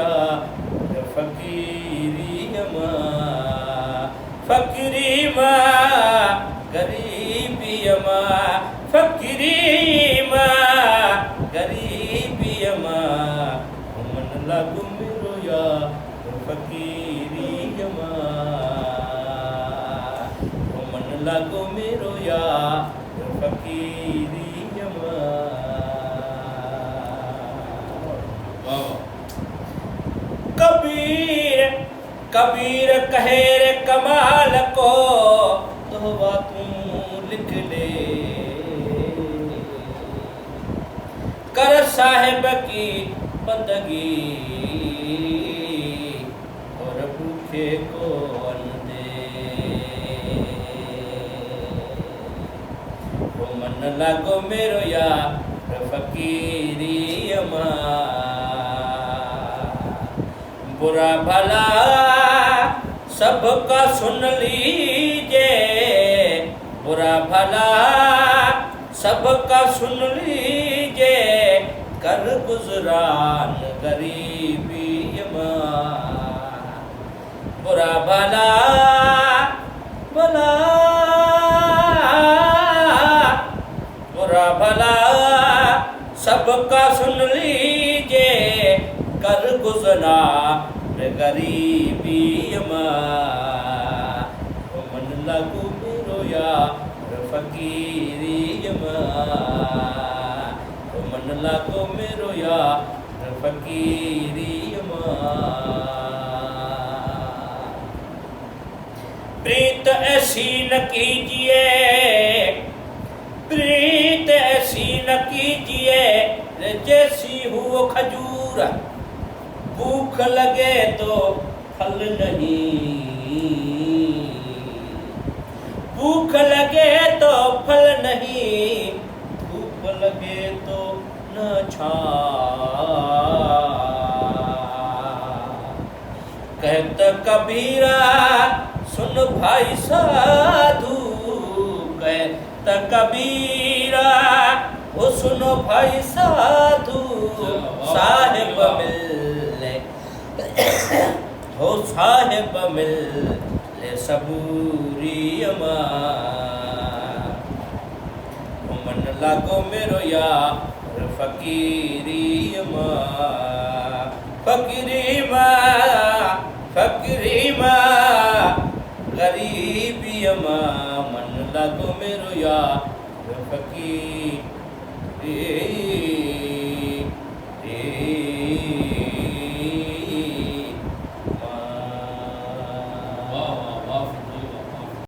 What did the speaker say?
यार फकीरी माँ, फकीरी माँ गरीबी माँ, फकीरी माँ गरीबी माँ, मन लागू मेरो यार फकीरी माँ, मन लागू मेरो यार फकीरी माँ। कबीर कबीर कहे रे कमाल को तो तू लिख ले, कर साहिब की बंदगी और भूखे को अन्न दे, वो मन लागो मेरो यार फकीरी माँ, बुरा भला सबका सुन लीजिए, बुरा भला सबका सुन लीजिए, कर गुजरान गरीबी माँ, बुरा भला भला बुरा भला सबका सुन लीजिए, कर गुजरान गरीबी माँ, मन लागू मेरो यार फकीरी माँ, मन लागू मेरो यार फकीरी माँ। प्रीत ऐसी न कीजिए, प्रीत ऐसी न कीजिए जैसी हो खजूर, भूख लगे तो फल नहीं, भूख लगे तो फल नहीं, भूख लगे तो न छा, कहता कबीरा सुन भाई साधु, कहता कबीरा वो सुनो भाई साधु, साहिब मिल हो साहिब मिल ले सबूरी माँ, मन लागो मेरो यार फकीरी माँ, फकीरी माँ, फकीरी माँ गरीबी माँ, मन लागो मेरो यार फकीरी